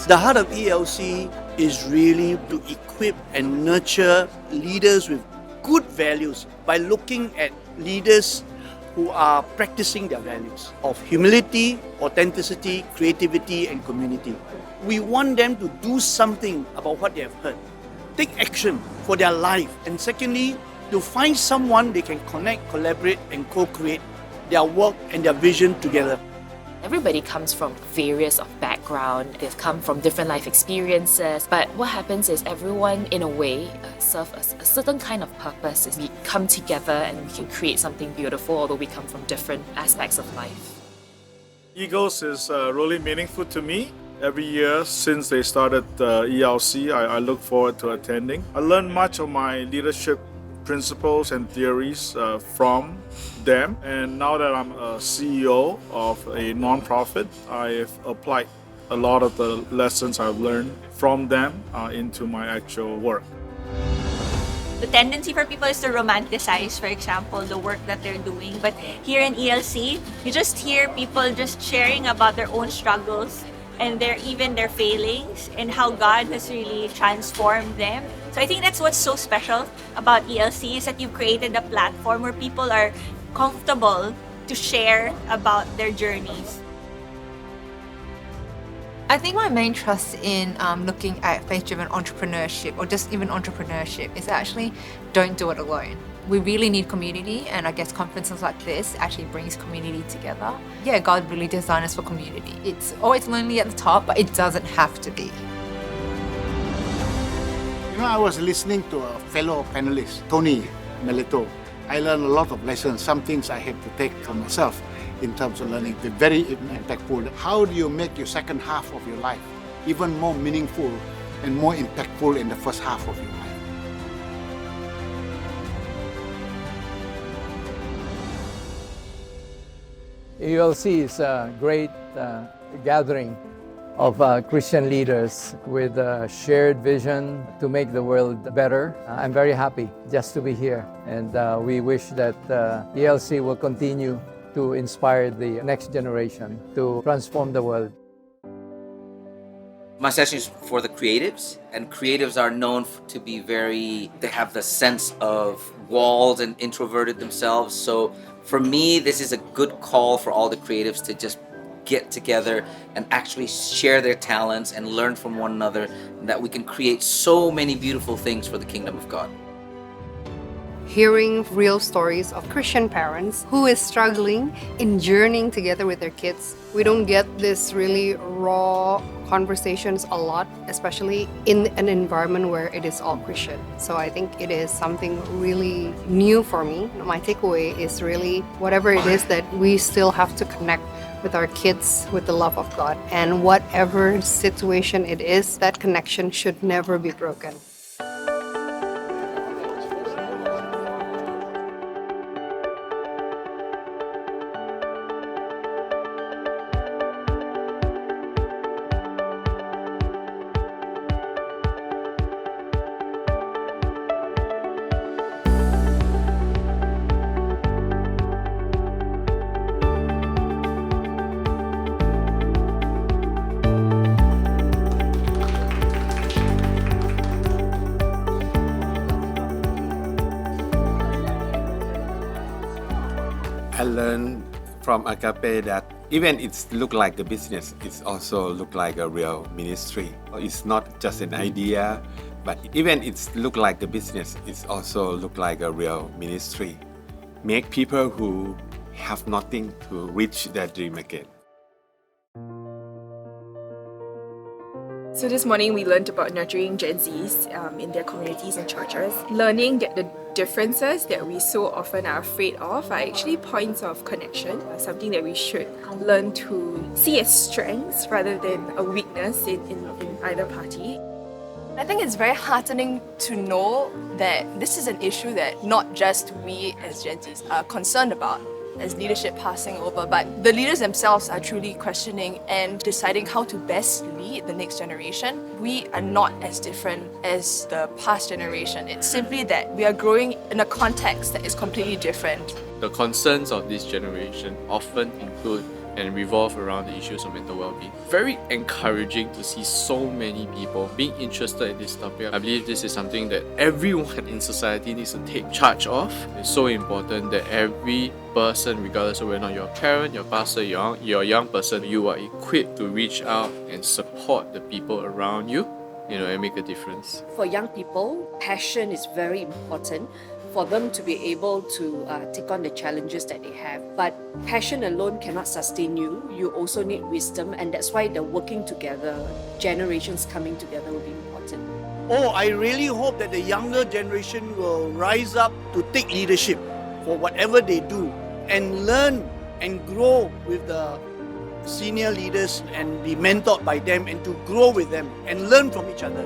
The heart of ELC is really to equip and nurture leaders with good values by looking at leaders who are practicing their values of humility, authenticity, creativity, and community. We want them to do something about what they have heard, take action for their life, and secondly, to find someone they can connect, collaborate, and co-create their work and their vision together. Everybody comes from various of background, they've come from different life experiences, but what happens is everyone in a way serve a certain kind of purpose. We come together and we can create something beautiful, although we come from different aspects of life. Eagles is really meaningful to me. Every year since they started ELC, I look forward to attending. I learned much of my leadership principles and theories from them, and now that I'm a CEO of a non-profit, I've applied a lot of the lessons I've learned from them into my actual work. The tendency for people is to romanticize, for example, the work that they're doing. But here in ELC, you just hear people just sharing about their own struggles and even their failings and how God has really transformed them. So I think that's what's so special about ELC, is that you've created a platform where people are comfortable to share about their journeys. I think my main trust in looking at faith-driven entrepreneurship, or just even entrepreneurship, is actually don't do it alone. We really need community, and I guess conferences like this actually brings community together. Yeah, God really designed us for community. It's always lonely at the top, but it doesn't have to be. You know, I was listening to a fellow panelist, Tony Melito. I learned a lot of lessons, some things I had to take for myself in terms of learning. They're very impactful. How do you make your second half of your life even more meaningful and more impactful in the first half of your life? ELC is a great gathering of Christian leaders with a shared vision to make the world better. I'm very happy just to be here, and we wish that ELC will continue to inspire the next generation to transform the world. My session is for the creatives, and creatives are known to be they have the sense of walled and introverted themselves. So for me, this is a good call for all the creatives to just get together and actually share their talents and learn from one another, and that we can create so many beautiful things for the kingdom of God. Hearing real stories of Christian parents who is struggling in journeying together with their kids. We don't get this really raw conversations a lot, especially in an environment where it is all Christian. So I think it is something really new for me. My takeaway is really whatever it is that we still have to connect with our kids with the love of God. And whatever situation it is, that connection should never be broken. I learned from Agape that even it look like a business, it also look like a real ministry. It's not just an idea, but even it look like a business, it also look like a real ministry. Make people who have nothing to reach their dream again. So this morning we learned about nurturing Gen Zs in their communities and churches. Learning that the differences that we so often are afraid of are actually points of connection, something that we should learn to see as strengths rather than a weakness in either party. I think it's very heartening to know that this is an issue that not just we as Gen Zs are concerned about as leadership passing over, but the leaders themselves are truly questioning and deciding how to best lead the next generation. We are not as different as the past generation. It's simply that we are growing in a context that is completely different. The concerns of this generation often include and revolve around the issues of mental well-being. Very encouraging to see so many people being interested in this topic. I believe this is something that everyone in society needs to take charge of. It's so important that every person, regardless of whether or not you're a parent, your pastor, you're a young person, you are equipped to reach out and support the people around you, and make a difference. For young people, passion is very important for them to be able to take on the challenges that they have. But passion alone cannot sustain you. You also need wisdom, and that's why the working together, generations coming together will be important. Oh, I really hope that the younger generation will rise up to take leadership for whatever they do and learn and grow with the senior leaders and be mentored by them and to grow with them and learn from each other.